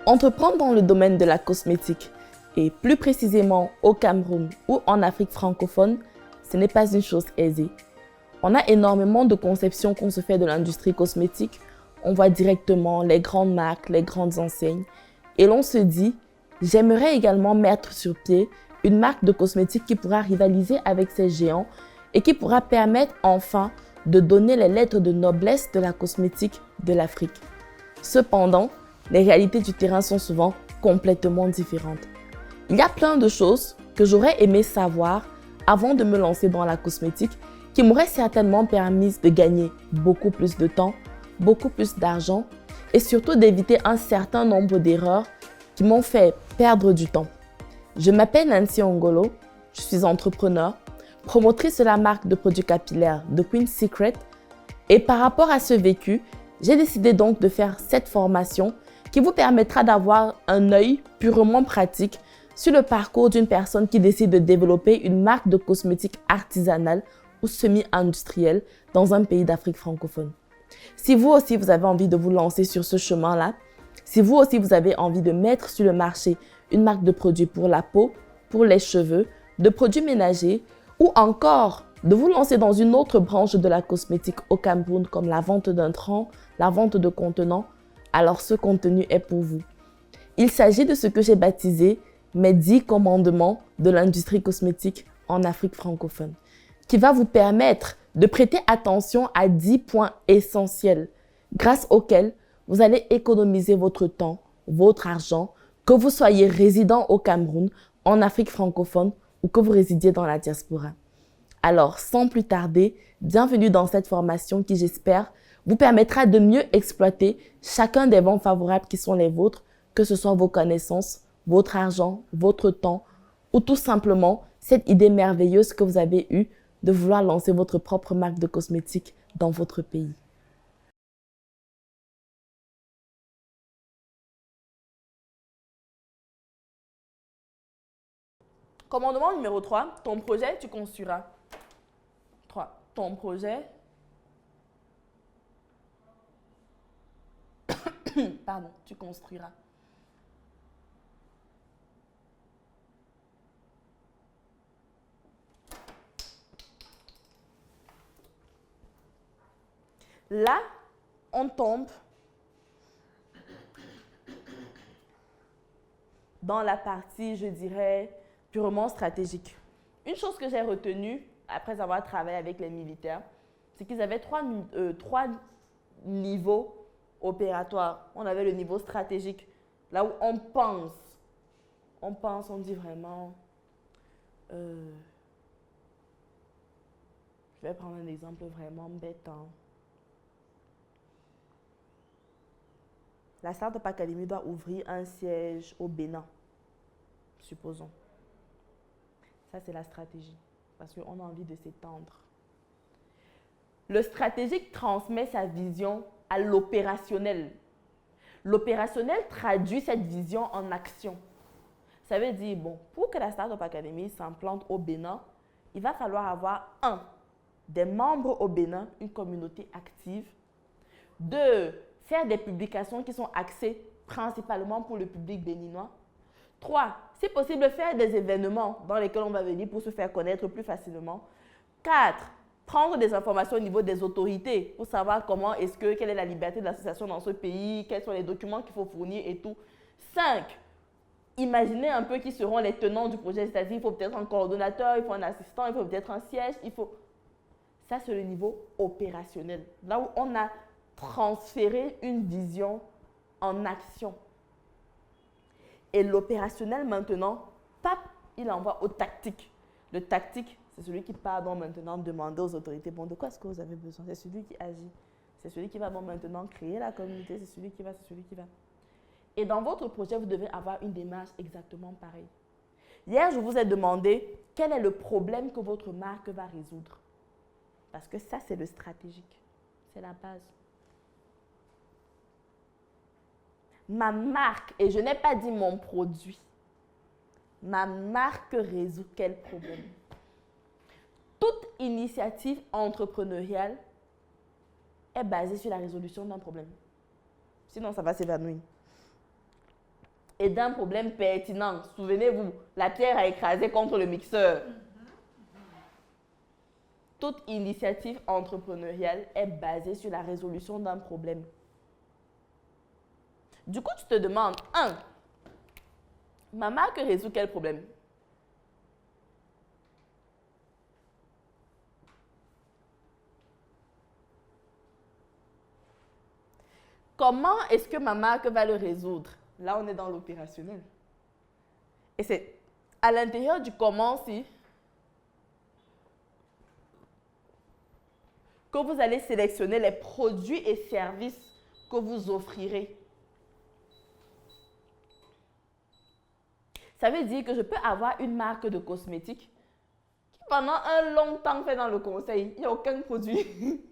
Entreprendre dans le domaine de la cosmétique, et plus précisément au Cameroun ou en Afrique francophone, ce n'est pas une chose aisée. On a énormément de conceptions qu'on se fait de l'industrie cosmétique. On voit directement les grandes marques, les grandes enseignes. Et l'on se dit, j'aimerais également mettre sur pied une marque de cosmétiques qui pourra rivaliser avec ces géants et qui pourra permettre enfin de donner les lettres de noblesse de la cosmétique de l'Afrique. Cependant, les réalités du terrain sont souvent complètement différentes. Il y a plein de choses que j'aurais aimé savoir avant de me lancer dans la cosmétique qui m'auraient certainement permis de gagner beaucoup plus de temps, beaucoup plus d'argent et surtout d'éviter un certain nombre d'erreurs qui m'ont fait perdre du temps. Je m'appelle Nancy Ongolo, je suis entrepreneur, promotrice de la marque de produits capillaires The Queen's Secret et par rapport à ce vécu, j'ai décidé donc de faire cette formation qui vous permettra d'avoir un œil purement pratique sur le parcours d'une personne qui décide de développer une marque de cosmétiques artisanale ou semi-industrielle dans un pays d'Afrique francophone. Si vous aussi vous avez envie de vous lancer sur ce chemin-là, si vous aussi vous avez envie de mettre sur le marché une marque de produits pour la peau, pour les cheveux, de produits ménagers ou encore de vous lancer dans une autre branche de la cosmétique au Cameroun comme la vente d'intrants, la vente de contenants, alors ce contenu est pour vous. Il s'agit de ce que j'ai baptisé mes 10 commandements de l'industrie cosmétique en Afrique francophone, qui va vous permettre de prêter attention à 10 points essentiels grâce auxquels vous allez économiser votre temps, votre argent, que vous soyez résident au Cameroun, en Afrique francophone ou que vous résidiez dans la diaspora. Alors, sans plus tarder, bienvenue dans cette formation qui, j'espère, vous permettra de mieux exploiter chacun des vents favorables qui sont les vôtres, que ce soit vos connaissances, votre argent, votre temps ou tout simplement cette idée merveilleuse que vous avez eue de vouloir lancer votre propre marque de cosmétiques dans votre pays. Commandement numéro 3, ton projet, tu construiras. 3. Ton projet, pardon, tu construiras. Là, on tombe dans la partie, je dirais, purement stratégique. Une chose que j'ai retenue après avoir travaillé avec les militaires, c'est qu'ils avaient trois niveaux opératoires. On avait le niveau stratégique, là où on pense, on dit vraiment, je vais prendre un exemple vraiment bête. La Startup Academy doit ouvrir un siège au Bénin, supposons. Ça, c'est la stratégie, parce qu'on a envie de s'étendre. Le stratégique transmet sa vision à l'opérationnel. L'opérationnel traduit cette vision en action. Ça veut dire, bon, pour que la Startup Academy s'implante au Bénin, il va falloir avoir des membres au Bénin, une communauté active. 2, faire des publications qui sont axées principalement pour le public béninois. 3, si possible, faire des événements dans lesquels on va venir pour se faire connaître plus facilement. 4, prendre des informations au niveau des autorités pour savoir quelle est la liberté de l'association dans ce pays, quels sont les documents qu'il faut fournir et tout. 5, imaginez un peu qui seront les tenants du projet, c'est-à-dire il faut peut-être un coordonnateur, il faut un assistant, il faut peut-être un siège, Ça, c'est le niveau opérationnel, là où on a transféré une vision en action. Et l'opérationnel maintenant, il envoie au tactique. Le tactique, c'est celui qui part donc maintenant demander aux autorités, bon, de quoi est-ce que vous avez besoin? C'est celui qui agit. C'est celui qui va donc maintenant créer la communauté, c'est celui qui va. Et dans votre projet, vous devez avoir une démarche exactement pareille. Hier, je vous ai demandé quel est le problème que votre marque va résoudre. Parce que ça, c'est le stratégique. C'est la base. Ma marque, et je n'ai pas dit mon produit, ma marque résout quel problème? Toute initiative entrepreneuriale est basée sur la résolution d'un problème. Sinon, ça va s'évanouir. et d'un problème pertinent. Souvenez-vous, la pierre a écrasé contre le mixeur. Toute initiative entrepreneuriale est basée sur la résolution d'un problème. Du coup, tu te demandes, ma marque résout quel problème? Comment est-ce que ma marque va le résoudre? Là, on est dans l'opérationnel. Et c'est à l'intérieur du comment-si que vous allez sélectionner les produits et services que vous offrirez. Ça veut dire que je peux avoir une marque de cosmétiques qui pendant un long temps fait dans le conseil. Il n'y a aucun produit.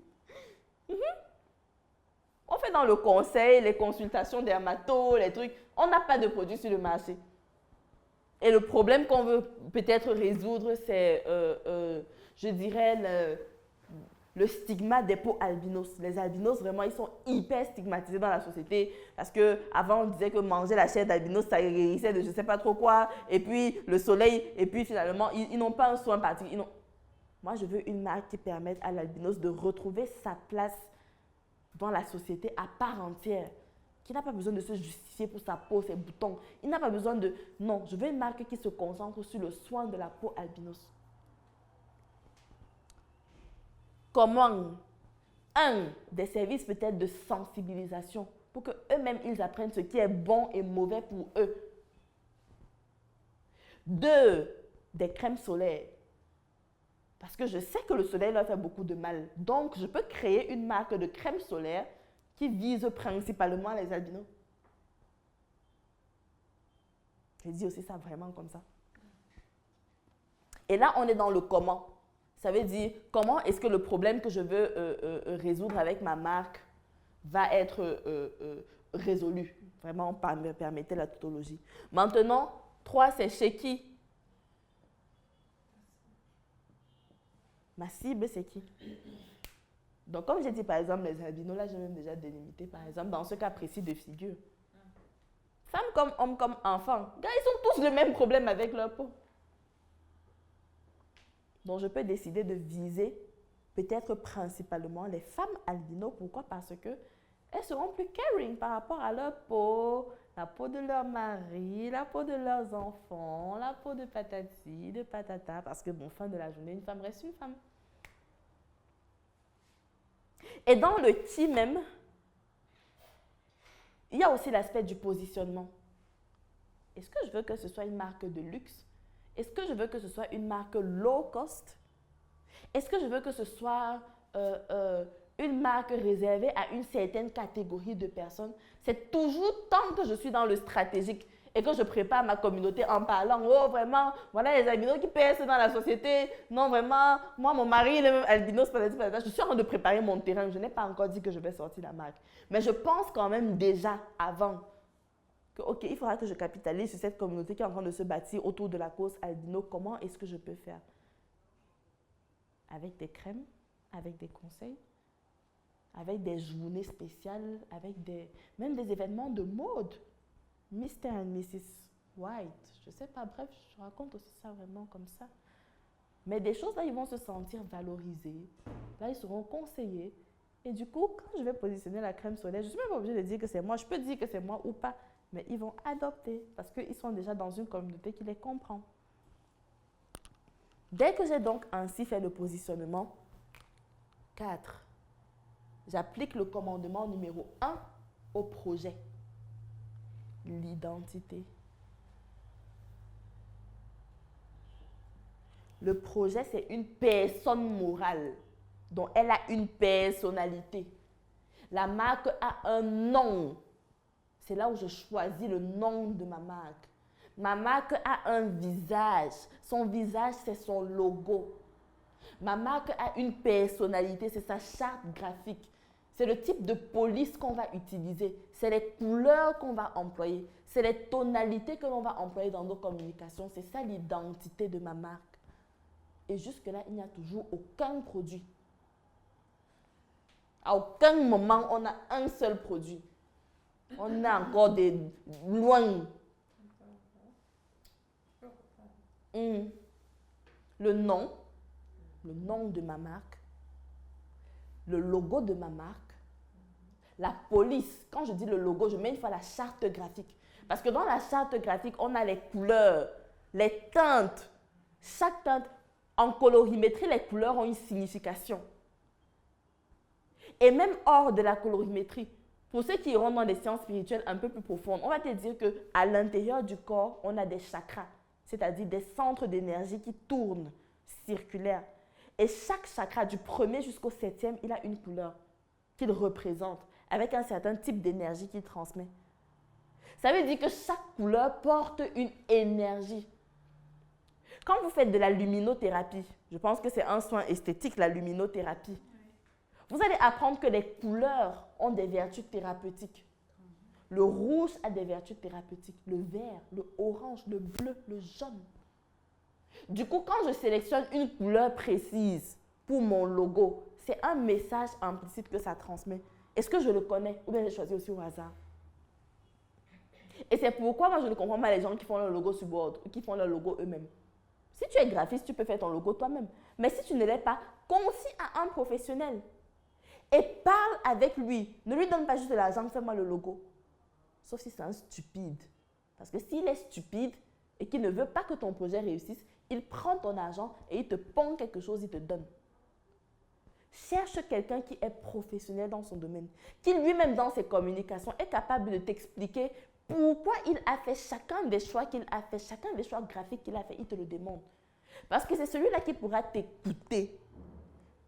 On fait dans le conseil, les consultations dermato, les trucs. On n'a pas de produits sur le marché. Et le problème qu'on veut peut-être résoudre, c'est, je dirais, le stigma des peaux albinos. Les albinos, vraiment, ils sont hyper stigmatisés dans la société parce qu'avant, on disait que manger la chair d'albinos, ça guérissait de je ne sais pas trop quoi. Et puis, le soleil, et puis finalement, ils n'ont pas un soin particulier. Moi, je veux une marque qui permette à l'albinos de retrouver sa place dans la société à part entière, qui n'a pas besoin de se justifier pour sa peau, ses boutons. Il n'a pas besoin de... Non, je veux une marque qui se concentre sur le soin de la peau albinos. Comment? Des services peut-être de sensibilisation pour qu'eux-mêmes, ils apprennent ce qui est bon et mauvais pour eux. 2, des crèmes solaires. Parce que je sais que le soleil leur fait beaucoup de mal. Donc, je peux créer une marque de crème solaire qui vise principalement les albinos. Je dis aussi ça vraiment comme ça. Et là, on est dans le comment. Ça veut dire comment est-ce que le problème que je veux résoudre avec ma marque va être résolu. Vraiment, permettez la tautologie. Maintenant, 3, c'est chez qui? Ma cible, c'est qui? Donc, comme j'ai dit, par exemple, les albinos, là, j'ai même déjà délimité, par exemple, dans ce cas précis de figure. Femmes comme hommes comme enfants. Gars, ils ont tous le même problème avec leur peau. Donc, je peux décider de viser peut-être principalement les femmes albinos. Pourquoi? Parce qu'elles seront plus caring par rapport à leur peau, la peau de leur mari, la peau de leurs enfants, la peau de patati, de patata. Parce que, bon, fin de la journée, une femme reste une femme. Et dans le qui même, il y a aussi l'aspect du positionnement. Est-ce que je veux que ce soit une marque de luxe? Est-ce que je veux que ce soit une marque low cost? Est-ce que je veux que ce soit une marque réservée à une certaine catégorie de personnes? C'est toujours tant que je suis dans le stratégique et que je prépare ma communauté en parlant, oh vraiment, voilà les albinos qui percent dans la société. Non vraiment, moi mon mari il est même albinos, je suis en train de préparer mon terrain. Je n'ai pas encore dit que je vais sortir la marque. Mais je pense quand même déjà avant que, ok, il faudra que je capitalise sur cette communauté qui est en train de se bâtir autour de la cause albino. Comment est-ce que je peux faire? Avec des crèmes, avec des conseils, avec des journées spéciales, avec même des événements de mode. Mr. and Mrs. White, je ne sais pas, bref, je raconte aussi ça vraiment comme ça. Mais des choses là, ils vont se sentir valorisés, là, ils seront conseillés. Et du coup, quand je vais positionner la crème solaire, je ne suis même pas obligée de dire que c'est moi, je peux dire que c'est moi ou pas, mais ils vont adopter parce qu'ils sont déjà dans une communauté qui les comprend. Dès que j'ai donc ainsi fait le positionnement, 4, j'applique le commandement numéro 1 au projet. L'identité. Le projet, c'est une personne morale dont elle a une personnalité. La marque a un nom. C'est là où je choisis le nom de ma marque. Ma marque a un visage. Son visage, c'est son logo. Ma marque a une personnalité, c'est sa charte graphique. C'est le type de police qu'on va utiliser. C'est les couleurs qu'on va employer. C'est les tonalités que l'on va employer dans nos communications. C'est ça l'identité de ma marque. Et jusque-là, il n'y a toujours aucun produit. À aucun moment, on a un seul produit. On est encore loin Le nom de ma marque, le logo de ma marque, la police. Quand je dis le logo, je mets une fois la charte graphique. Parce que dans la charte graphique, on a les couleurs, les teintes. Chaque teinte, en colorimétrie, les couleurs ont une signification. Et même hors de la colorimétrie, pour ceux qui iront dans des sciences spirituelles un peu plus profondes, on va te dire qu'à l'intérieur du corps, on a des chakras, c'est-à-dire des centres d'énergie qui tournent, circulaires. Et chaque chakra, du premier jusqu'au septième, il a une couleur qu'il représente, avec un certain type d'énergie qu'il transmet. Ça veut dire que chaque couleur porte une énergie. Quand vous faites de la luminothérapie, je pense que c'est un soin esthétique, la luminothérapie, vous allez apprendre que les couleurs ont des vertus thérapeutiques. Le rouge a des vertus thérapeutiques, le vert, le orange, le bleu, le jaune. Du coup, quand je sélectionne une couleur précise pour mon logo, c'est un message implicite que ça transmet. Est-ce que je le connais ou bien j'ai choisi aussi au hasard? Et c'est pourquoi moi je ne comprends pas les gens qui font leur logo sur board ou qui font leur logo eux-mêmes. Si tu es graphiste, tu peux faire ton logo toi-même. Mais si tu ne l'es pas, confie à un professionnel. Et parle avec lui. Ne lui donne pas juste de l'argent, fais-moi le logo. Sauf si c'est un stupide. Parce que s'il est stupide et qu'il ne veut pas que ton projet réussisse, il prend ton argent et il te pond quelque chose, il te donne. Cherche quelqu'un qui est professionnel dans son domaine, qui lui-même dans ses communications est capable de t'expliquer pourquoi il a fait chacun des choix qu'il a fait, chacun des choix graphiques qu'il a fait, il te le demande. Parce que c'est celui-là qui pourra t'écouter,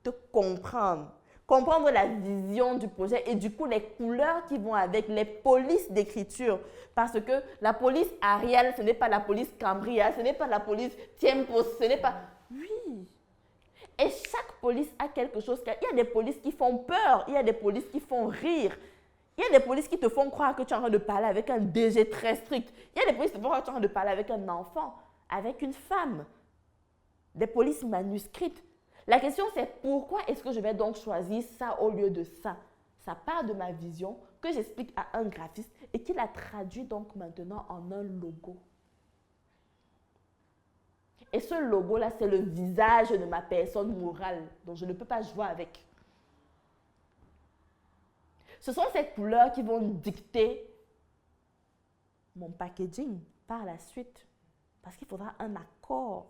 te comprendre la vision du projet et du coup les couleurs qui vont avec, les polices d'écriture. Parce que la police Arial, ce n'est pas la police Cambria, ce n'est pas la police Tiempos, ce n'est pas... Oui. Et chaque police a quelque chose. Il y a des polices qui font peur, il y a des polices qui font rire. Il y a des polices qui te font croire que tu es en train de parler avec un DG très strict. Il y a des polices qui te font croire que tu es en train de parler avec un enfant, avec une femme. Des polices manuscrites. La question c'est pourquoi est-ce que je vais donc choisir ça au lieu de ça? Ça part de ma vision que j'explique à un graphiste et qui la traduit donc maintenant en un logo. Et ce logo-là, c'est le visage de ma personne morale dont je ne peux pas jouer avec. Ce sont ces couleurs qui vont dicter mon packaging par la suite. Parce qu'il faudra un accord.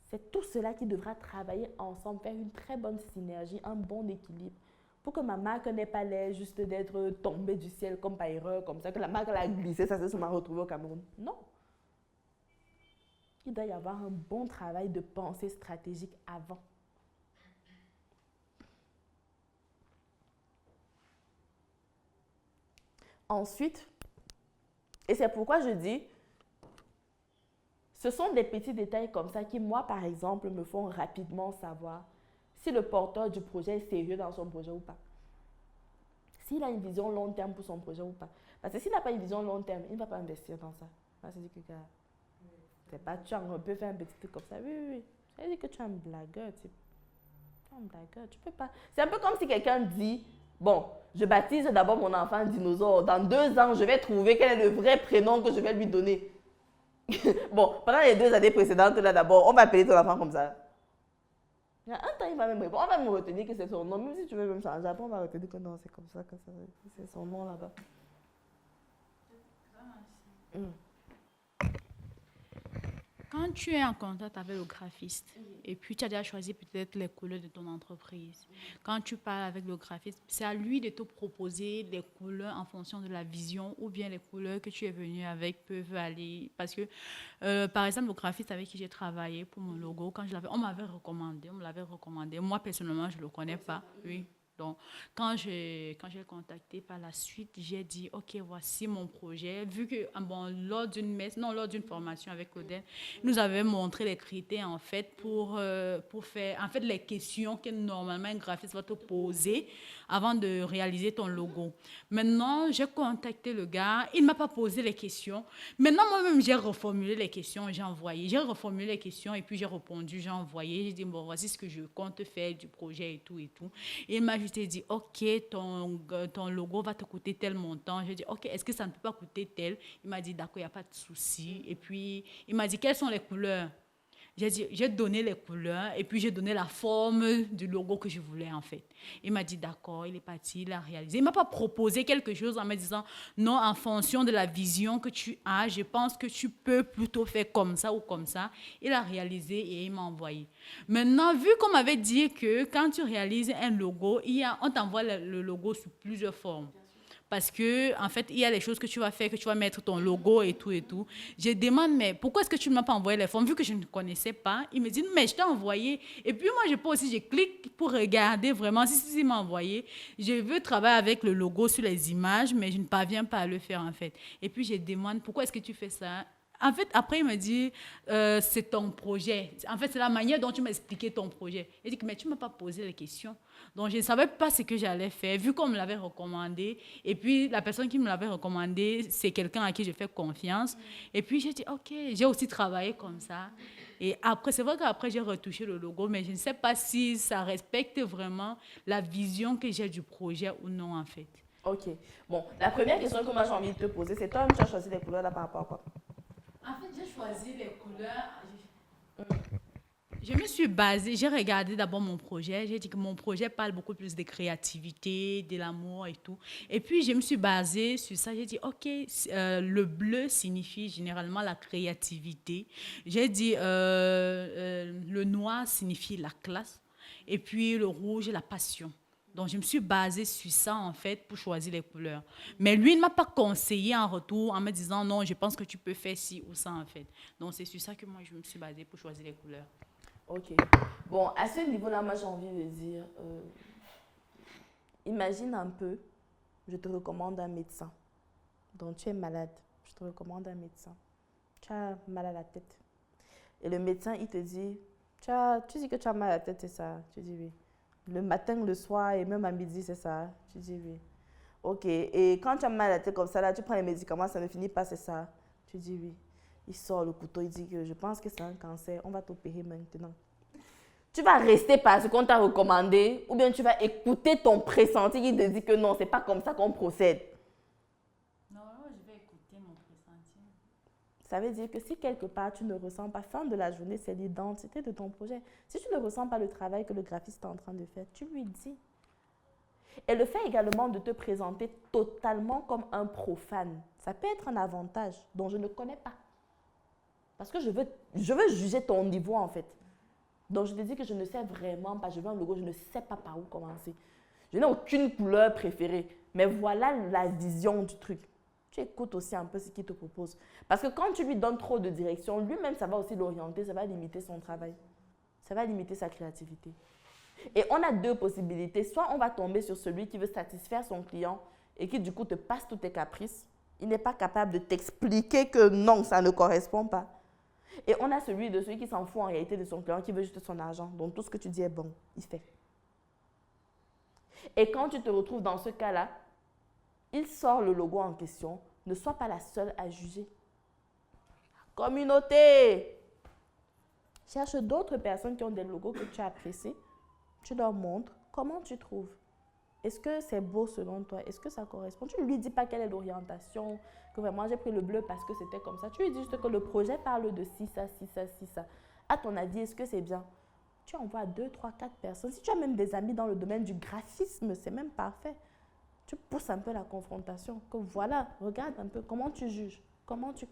C'est tout cela qui devra travailler ensemble, faire une très bonne synergie, un bon équilibre. Pour que ma marque n'ait pas l'air juste d'être tombée du ciel comme par erreur, comme ça, que la marque a glissé, ça se m'a retrouvée au Cameroun. Non. Il doit y avoir un bon travail de pensée stratégique avant. Ensuite, et c'est pourquoi je dis, ce sont des petits détails comme ça qui, moi, par exemple, me font rapidement savoir si le porteur du projet est sérieux dans son projet ou pas. S'il a une vision long terme pour son projet ou pas. Parce que s'il n'a pas une vision long terme, il ne va pas investir dans ça. Ça veut dire que c'est pas, tu peux faire un petit truc comme ça. Oui. Ça veut dire que tu es un blagueur. Tu es un blagueur. Tu peux pas. C'est un peu comme si quelqu'un dit, bon, je baptise d'abord mon enfant dinosaure. Dans 2 ans, je vais trouver quel est le vrai prénom que je vais lui donner. Bon, pendant les 2 années précédentes, là d'abord, on va appeler ton enfant comme ça. Il y a un temps, il va même répondre. On va me retenir que c'est son nom. Même si tu veux même changer, après on va retenir que non, c'est comme ça, que c'est son nom là-bas. Quand tu es en contact avec le graphiste et puis tu as déjà choisi peut-être les couleurs de ton entreprise, quand tu parles avec le graphiste, c'est à lui de te proposer les couleurs en fonction de la vision ou bien les couleurs que tu es venu avec peuvent aller. Parce que, par exemple, le graphiste avec qui j'ai travaillé pour mon logo, quand on me l'avait recommandé. Moi, personnellement, je ne le connais pas, oui. Donc, quand j'ai contacté par la suite, j'ai dit, OK, voici mon projet. Vu que, lors d'une formation avec Claudel, il nous avait montré les critères, en fait, pour faire, en fait, les questions que normalement un graphiste va te poser avant de réaliser ton logo. Maintenant, j'ai contacté le gars, il ne m'a pas posé les questions. Maintenant, moi-même, j'ai reformulé les questions, j'ai envoyé. J'ai reformulé les questions et puis j'ai répondu, j'ai envoyé. J'ai dit, bon, voici ce que je compte faire du projet et tout et tout. Et il m'a je t'ai dit, OK, ton logo va te coûter tel montant. J'ai dit, OK, est-ce que ça ne peut pas coûter tel? Il m'a dit, d'accord, il n'y a pas de souci. Et puis, il m'a dit, quelles sont les couleurs? J'ai dit, j'ai donné les couleurs et puis j'ai donné la forme du logo que je voulais en fait. Il m'a dit d'accord, il est parti, il a réalisé. Il ne m'a pas proposé quelque chose en me disant non, en fonction de la vision que tu as, je pense que tu peux plutôt faire comme ça ou comme ça. Il a réalisé et il m'a envoyé. Maintenant, vu qu'on m'avait dit que quand tu réalises un logo, on t'envoie le logo sous plusieurs formes. Parce que, en fait, il y a les choses que tu vas faire, que tu vas mettre ton logo et tout et tout. Je demande, mais pourquoi est-ce que tu ne m'as pas envoyé les formes? Vu que je ne connaissais pas, il me dit, mais je t'ai envoyé. Et puis moi, je clique pour regarder vraiment si il m'a envoyé. Je veux travailler avec le logo sur les images, mais je ne parviens pas à le faire, en fait. Et puis je demande, pourquoi est-ce que tu fais ça? En fait, après, il me dit, c'est ton projet. En fait, c'est la manière dont tu m'as expliqué ton projet. Il dit, mais tu ne m'as pas posé les questions. Donc, je ne savais pas ce que j'allais faire, vu qu'on me l'avait recommandé. Et puis, la personne qui me l'avait recommandé, c'est quelqu'un à qui je fais confiance. Et puis, j'ai dit, OK, j'ai aussi travaillé comme ça. Et après, c'est vrai qu'après, j'ai retouché le logo, mais je ne sais pas si ça respecte vraiment la vision que j'ai du projet ou non, en fait. OK. Bon, la première question que moi j'ai envie de te poser, c'est toi-même, tu as choisi les couleurs là par rapport à quoi? En fait, j'ai choisi les couleurs. Je me suis basée, j'ai regardé d'abord mon projet. J'ai dit que mon projet parle beaucoup plus de créativité, de l'amour et tout. Et puis, je me suis basée sur ça. J'ai dit, OK, le bleu signifie généralement la créativité. J'ai dit, le noir signifie la classe. Et puis, le rouge, la passion. Donc, je me suis basée sur ça, en fait, pour choisir les couleurs. Mais lui, il ne m'a pas conseillé en retour en me disant, non, je pense que tu peux faire ci ou ça, en fait. Donc, c'est sur ça que moi, je me suis basée pour choisir les couleurs. Ok. Bon, à ce niveau-là, moi, j'ai envie de dire, imagine un peu, je te recommande un médecin. Donc, tu es malade, je te recommande un médecin. Tu as mal à la tête. Et le médecin, il te dit, tu dis que tu as mal à la tête, c'est ça? Tu dis oui. Le matin, le soir et même à midi, c'est ça? Tu dis oui. Ok. Et quand tu as mal à la tête comme ça, là, tu prends les médicaments, ça ne finit pas, c'est ça? Tu dis oui. Il sort le couteau, il dit que je pense que c'est un cancer, on va t'opérer maintenant. Tu vas rester par ce qu'on t'a recommandé ou bien tu vas écouter ton pressenti qui te dit que non, c'est pas comme ça qu'on procède. Non, je vais écouter mon pressenti. Ça veut dire que si quelque part tu ne ressens pas, fin de la journée, c'est l'identité de ton projet. Si tu ne ressens pas le travail que le graphiste est en train de faire, tu lui dis. Et le fait également de te présenter totalement comme un profane, ça peut être un avantage dont je ne connais pas. Parce que je veux juger ton niveau en fait. Donc je te dis que je ne sais vraiment pas, je veux un logo, je ne sais pas par où commencer. Je n'ai aucune couleur préférée, mais voilà la vision du truc. Tu écoutes aussi un peu ce qu'il te propose. Parce que quand tu lui donnes trop de direction, lui-même, ça va aussi l'orienter, ça va limiter son travail. Ça va limiter sa créativité. Et on a deux possibilités. Soit on va tomber sur celui qui veut satisfaire son client et qui du coup te passe tous tes caprices. Il n'est pas capable de t'expliquer que non, ça ne correspond pas. Et on a celui qui s'en fout en réalité de son client, qui veut juste son argent. Donc tout ce que tu dis est bon, il fait. Et quand tu te retrouves dans ce cas-là, il sort le logo en question. Ne sois pas la seule à juger. Communauté! Cherche d'autres personnes qui ont des logos que tu apprécies. Tu leur montres comment tu trouves. Est-ce que c'est beau selon toi? Est-ce que ça correspond? Tu ne lui dis pas quelle est l'orientation, que vraiment j'ai pris le bleu parce que c'était comme ça. Tu lui dis juste que le projet parle de ci, ça, ci, ça, ci, ça. À ton avis, est-ce que c'est bien? Tu envoies 2, 3, 4 personnes. Si tu as même des amis dans le domaine du graphisme, c'est même parfait. Tu pousses un peu la confrontation. Que voilà, regarde un peu comment tu juges. Comment tu...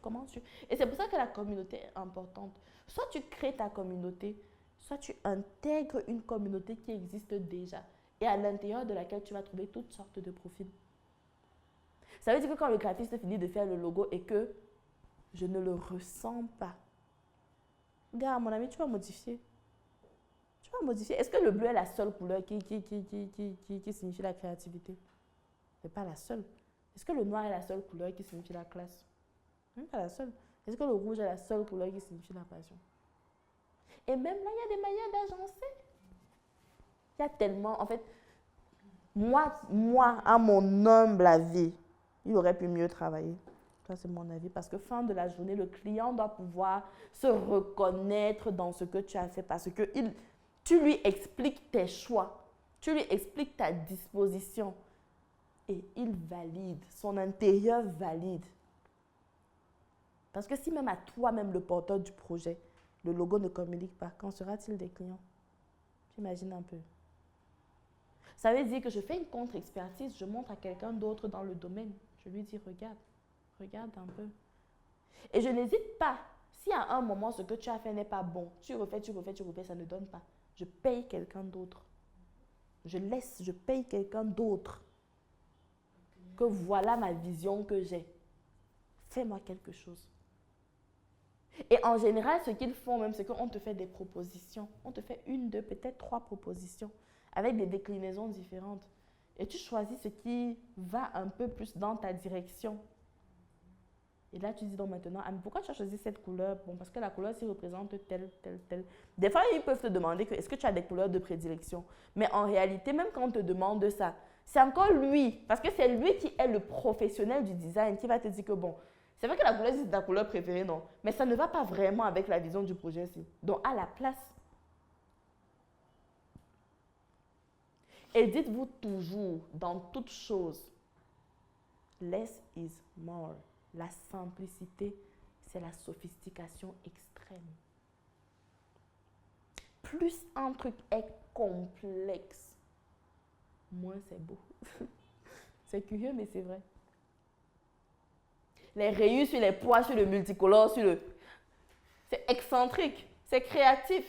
Et c'est pour ça que la communauté est importante. Soit tu crées ta communauté, soit tu intègres une communauté qui existe déjà et à l'intérieur de laquelle tu vas trouver toutes sortes de profils. Ça veut dire que quand le graphiste finit de faire le logo et que je ne le ressens pas, regarde, mon ami, tu vas modifier. Tu vas modifier. Est-ce que le bleu est la seule couleur qui signifie la créativité? Ce n'est pas la seule. Est-ce que le noir est la seule couleur qui signifie la classe? Ce n'est pas la seule. Est-ce que le rouge est la seule couleur qui signifie la passion? Et même là, il y a des manières d'agencer. Il y a tellement, en fait, moi, à mon humble avis, il aurait pu mieux travailler. Ça, c'est mon avis. Parce que fin de la journée, le client doit pouvoir se reconnaître dans ce que tu as fait. Parce que tu lui expliques tes choix. Tu lui expliques ta disposition et il valide, son intérieur valide. Parce que si même à toi-même, le porteur du projet, le logo ne communique pas, qu'en sera-t-il des clients? J'imagine un peu. Ça veut dire que je fais une contre-expertise, je montre à quelqu'un d'autre dans le domaine. Je lui dis, regarde un peu. Et je n'hésite pas. Si à un moment, ce que tu as fait n'est pas bon, tu refais, ça ne donne pas. Je paye quelqu'un d'autre. Je paye quelqu'un d'autre. Que voilà ma vision que j'ai. Fais-moi quelque chose. Et en général, ce qu'ils font même, c'est qu'on te fait des propositions. On te fait une, deux, peut-être 3 propositions avec des déclinaisons différentes. Et tu choisis ce qui va un peu plus dans ta direction. Et là, tu dis donc maintenant, ah, mais pourquoi tu as choisi cette couleur? Bon, parce que la couleur, s'y représente telle. Des fois, ils peuvent te demander est-ce que tu as des couleurs de prédilection? Mais en réalité, même quand on te demande ça, c'est encore lui. Parce que c'est lui qui est le professionnel du design qui va te dire que bon, c'est vrai que la couleur, c'est ta couleur préférée, non? Mais ça ne va pas vraiment avec la vision du projet-ci. Donc, à la place. Et dites-vous toujours, dans toute chose, less is more. La simplicité, c'est la sophistication extrême. Plus un truc est complexe, moins c'est beau. C'est curieux, mais c'est vrai. Les rayures sur les pois, sur le multicolore, c'est excentrique, c'est créatif.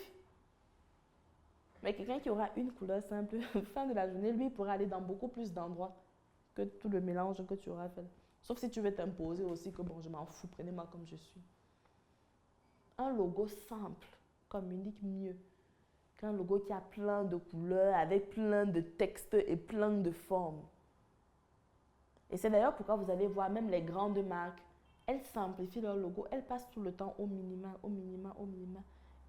Mais quelqu'un qui aura une couleur simple, fin de la journée, lui pourra aller dans beaucoup plus d'endroits que tout le mélange que tu auras fait. Sauf si tu veux t'imposer aussi que bon, je m'en fous, prenez-moi comme je suis. Un logo simple communique mieux qu'un logo qui a plein de couleurs, avec plein de textes et plein de formes. Et c'est d'ailleurs pourquoi vous allez voir même les grandes marques, elles simplifient leur logo, elles passent tout le temps au minima.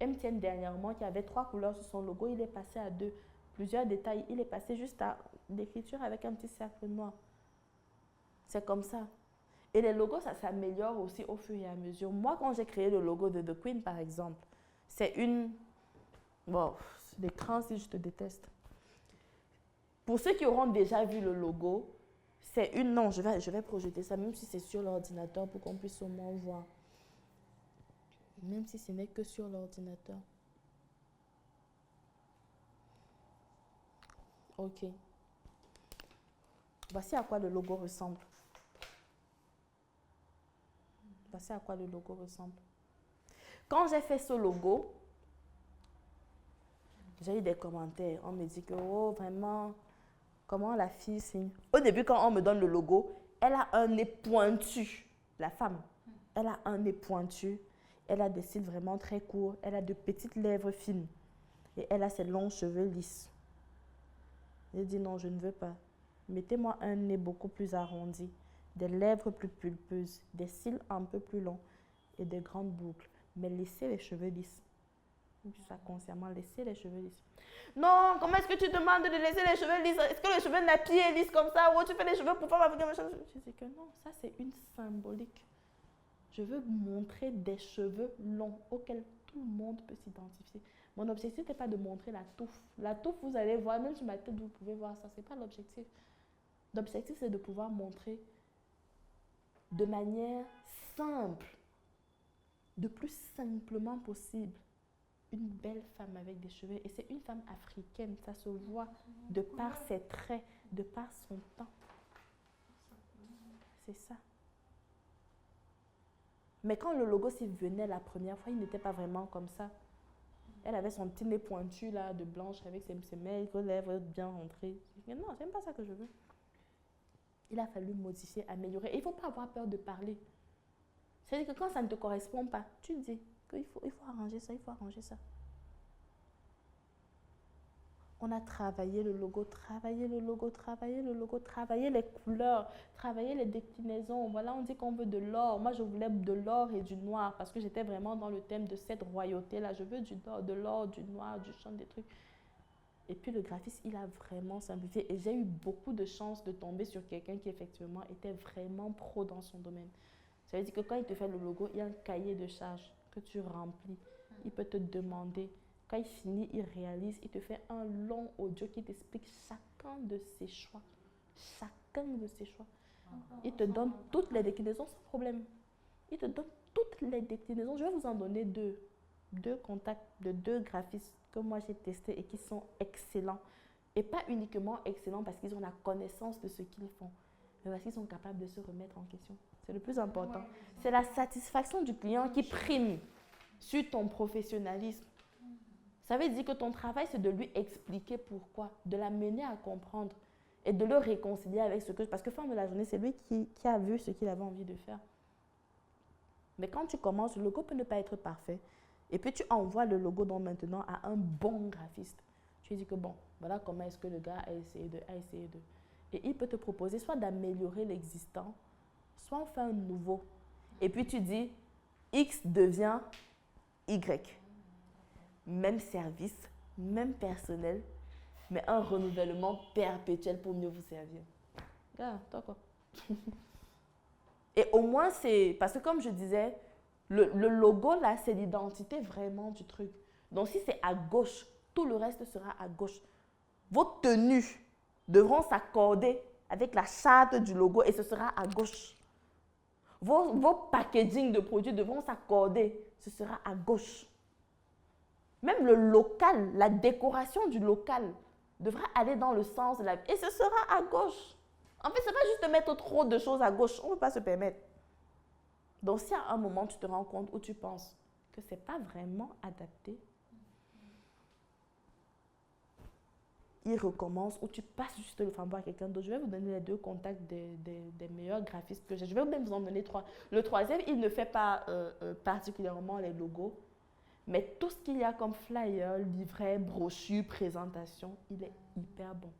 MTN dernièrement, qui avait 3 couleurs sur son logo, il est passé à 2. Plusieurs détails, il est passé juste à l'écriture avec un petit cercle noir. C'est comme ça. Et les logos, ça s'améliore aussi au fur et à mesure. Moi, quand j'ai créé le logo de The Queen, par exemple, c'est une... Bon, l'écran, si je te déteste. Pour ceux qui auront déjà vu le logo, c'est une... Non, je vais projeter ça, même si c'est sur l'ordinateur, pour qu'on puisse au moins voir. Même si ce n'est que sur l'ordinateur. Ok. Voici à quoi le logo ressemble. Voici à quoi le logo ressemble. Quand j'ai fait ce logo, j'ai eu des commentaires. On me dit que, oh, vraiment, comment la fille signe? Au début, quand on me donne le logo, elle a un nez pointu. La femme, elle a un nez pointu. Elle a des cils vraiment très courts. Elle a de petites lèvres fines. Et elle a ses longs cheveux lisses. J'ai dit non, je ne veux pas. Mettez-moi un nez beaucoup plus arrondi, des lèvres plus pulpeuses, des cils un peu plus longs et des grandes boucles. Mais laissez les cheveux lisses. Je dis ça consciemment, laissez les cheveux lisses. Non, comment est-ce que tu demandes de laisser les cheveux lisses? Est-ce que les cheveux nappis est lisse comme ça? Ou tu fais les cheveux pour faire avec machin? Je dis que non, ça c'est une symbolique. Je veux montrer des cheveux longs auxquels tout le monde peut s'identifier. Mon objectif n'est pas de montrer la touffe. La touffe, vous allez voir, même sur ma tête, vous pouvez voir ça. Ce n'est pas l'objectif. L'objectif, c'est de pouvoir montrer de manière simple, le plus simplement possible, une belle femme avec des cheveux. Et c'est une femme africaine, ça se voit de par ses traits, de par son teint. C'est ça. Mais quand le logo s'y venait la première fois, il n'était pas vraiment comme ça. Elle avait son petit nez pointu là, de blanche, avec ses maigres lèvres bien rentrées. Je dis, non, c'est même pas ça que je veux. Il a fallu modifier, améliorer. Et il ne faut pas avoir peur de parler. C'est-à-dire que quand ça ne te correspond pas, tu dis qu'il faut arranger ça, il faut arranger ça. On a travaillé le logo, travaillé les couleurs, travaillé les déclinaisons. Voilà, on dit qu'on veut de l'or. Moi, je voulais de l'or et du noir parce que j'étais vraiment dans le thème de cette royauté-là. Je veux de l'or, du noir, du champ, des trucs. Et puis le graphiste, il a vraiment simplifié. Et j'ai eu beaucoup de chance de tomber sur quelqu'un qui effectivement était vraiment pro dans son domaine. Ça veut dire que quand il te fait le logo, il y a un cahier de charges que tu remplis. Il peut te demander Quand il finit, il réalise, il te fait un long audio qui t'explique chacun de ses choix. Chacun de ses choix. Il te donne toutes les déclinaisons sans problème. Il te donne toutes les déclinaisons. Je vais vous en donner deux contacts de 2 graphistes que moi j'ai testés et qui sont excellents. Et pas uniquement excellents parce qu'ils ont la connaissance de ce qu'ils font, mais parce qu'ils sont capables de se remettre en question. C'est le plus important. C'est la satisfaction du client qui prime sur ton professionnalisme. Ça veut dire que ton travail, c'est de lui expliquer pourquoi, de l'amener à comprendre et de le réconcilier avec ce que... Parce que fin de la journée, c'est lui qui a vu ce qu'il avait envie de faire. Mais quand tu commences, le logo peut ne pas être parfait. Et puis tu envoies le logo donc maintenant à un bon graphiste. Tu lui dis que bon, voilà comment est-ce que le gars a essayé de... Et il peut te proposer soit d'améliorer l'existant, soit on fait un nouveau. Et puis tu dis, X devient Y. Même service, même personnel, mais un renouvellement perpétuel pour mieux vous servir. Regarde, toi quoi. Et au moins, c'est... Parce que comme je disais, le logo, là, c'est l'identité vraiment du truc. Donc, si c'est à gauche, tout le reste sera à gauche. Vos tenues devront s'accorder avec la charte du logo et ce sera à gauche. Vos packaging de produits devront s'accorder, ce sera à gauche. Même le local, la décoration du local devra aller dans le sens de la... Et ce sera à gauche. En fait, ce n'est pas juste de mettre trop de choses à gauche. On ne peut pas se permettre. Donc, si à un moment, tu te rends compte où tu penses que ce n'est pas vraiment adapté, il recommence ou tu passes juste le flambeau à quelqu'un d'autre. Je vais vous donner les 2 contacts des meilleurs graphistes que j'ai. Je vais même vous en donner 3. Le 3e, il ne fait pas particulièrement les logos. Mais tout ce qu'il y a comme flyer, livret, brochure, présentation, il est hyper bon.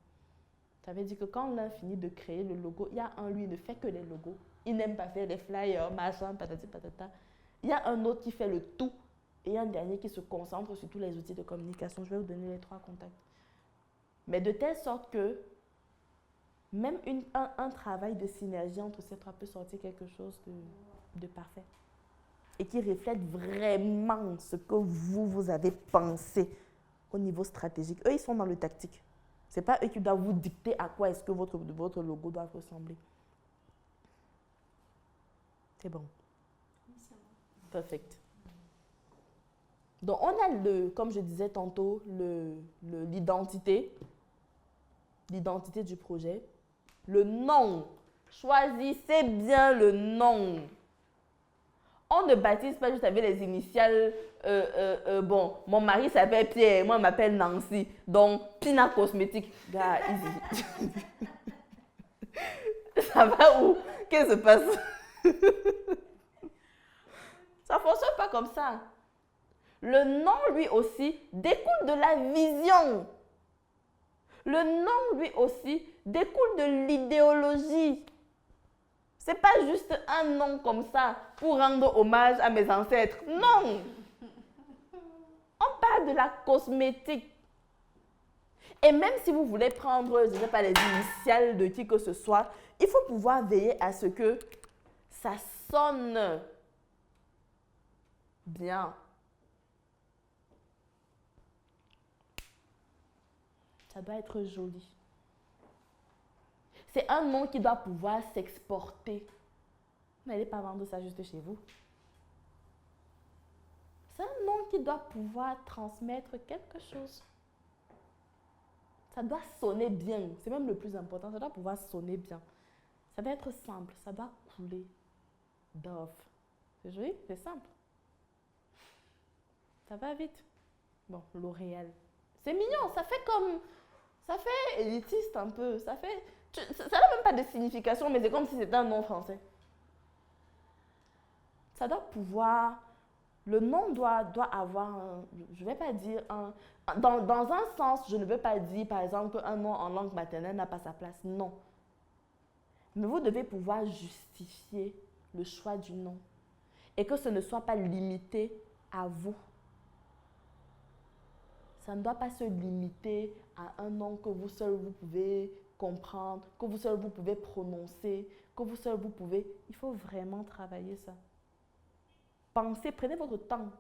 Ça veut dire que quand l'un finit de créer le logo, il y a un, lui, il ne fait que les logos. Il n'aime pas faire les flyers, machin, patati patata. Il y a un autre qui fait le tout et un dernier qui se concentre sur tous les outils de communication. Je vais vous donner les 3 contacts. Mais de telle sorte que même un travail de synergie entre ces 3 peut sortir quelque chose de parfait. Et qui reflète vraiment ce que vous avez pensé au niveau stratégique. Eux, ils sont dans le tactique. Ce n'est pas eux qui doivent vous dicter à quoi est-ce que votre logo doit ressembler. C'est bon. Perfect. Donc, on a, comme je disais tantôt, l'identité du projet. Le nom. Choisissez bien le nom. On ne baptise pas juste avec les initiales. Bon, mon mari s'appelle Pierre, moi je m'appelle Nancy. Donc, Pina Cosmétique. Gars, easy. Ça va où? Qu'est-ce qui se passe? Ça ne fonctionne pas comme ça. Le nom, lui aussi, découle de la vision. Le nom, lui aussi, découle de l'idéologie. Ce n'est pas juste un nom comme ça pour rendre hommage à mes ancêtres. Non! On parle de la cosmétique. Et même si vous voulez prendre, je ne sais pas, les initiales de qui que ce soit, il faut pouvoir veiller à ce que ça sonne bien. Ça doit être joli. C'est un nom qui doit pouvoir s'exporter. Vous n'allez pas vendre ça juste chez vous. C'est un nom qui doit pouvoir transmettre quelque chose. Ça doit sonner bien. C'est même le plus important. Ça doit pouvoir sonner bien. Ça doit être simple. Ça doit couler. Dove. C'est joli, c'est simple. Ça va vite. Bon, L'Oréal. C'est mignon. Ça fait comme... Ça fait élitiste un peu. Ça fait... Ça n'a même pas de signification, mais c'est comme si c'était un nom français. Ça doit pouvoir... Le nom doit avoir un... Je ne vais pas dire un... Dans un sens, je ne veux pas dire, par exemple, qu'un nom en langue maternelle n'a pas sa place. Non. Mais vous devez pouvoir justifier le choix du nom. Et que ce ne soit pas limité à vous. Ça ne doit pas se limiter à un nom que vous seul vous pouvez comprendre, que vous seul vous pouvez prononcer, que vous seul vous pouvez... Il faut vraiment travailler ça. Pensez, prenez votre temps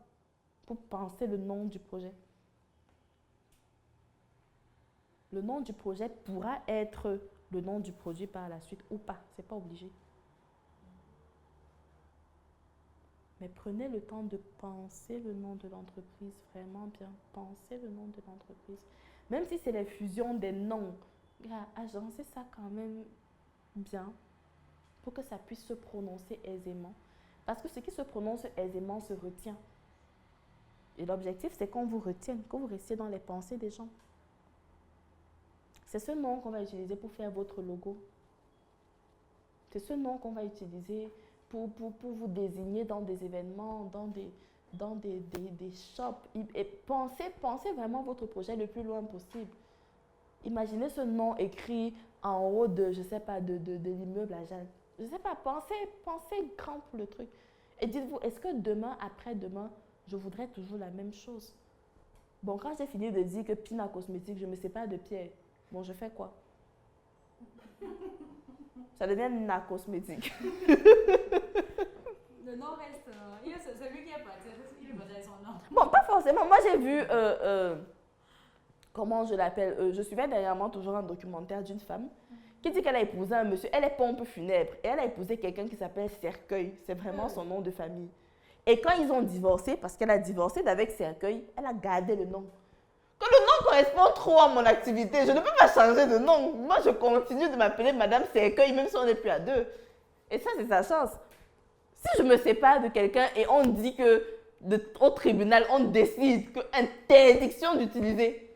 pour penser le nom du projet. Le nom du projet pourra être le nom du produit par la suite ou pas. Ce n'est pas obligé. Mais prenez le temps de penser le nom de l'entreprise vraiment bien. Pensez le nom de l'entreprise. Même si c'est la fusion des noms, agencez ça quand même bien pour que ça puisse se prononcer aisément. Parce que ce qui se prononce aisément se retient. Et l'objectif, c'est qu'on vous retienne, que vous restiez dans les pensées des gens. C'est ce nom qu'on va utiliser pour faire votre logo. C'est ce nom qu'on va utiliser pour vous désigner dans des événements, dans des shops. Et pensez vraiment votre projet le plus loin possible. Imaginez ce nom écrit en haut de, je ne sais pas, de l'immeuble à Jeanne. Je ne sais pas, pensez grand pour le truc. Et dites-vous, est-ce que demain, après-demain, je voudrais toujours la même chose? Bon, quand j'ai fini de dire que Pina Cosmétique, je ne me sépare de Pierre. Bon, je fais quoi? Ça devient Nina Cosmétique. Le nom reste. C'est celui qui est parti. Il est parti avec son nom. Bon, pas forcément. Moi, j'ai vu. Comment je l'appelle? Je suivais dernièrement toujours un documentaire d'une femme qui dit qu'elle a épousé un monsieur. Elle est pompe funèbre. Et elle a épousé quelqu'un qui s'appelle Cercueil. C'est vraiment son nom de famille. Et quand ils ont divorcé, parce qu'elle a divorcé d'avec Cercueil, elle a gardé le nom. Que le nom correspond trop à mon activité, je ne peux pas changer de nom. Moi, je continue de m'appeler Madame Cercueil, même si on n'est plus à deux. Et ça, c'est sa chance. Si je me sépare de quelqu'un et on dit que, au tribunal, on décide que interdiction d'utiliser.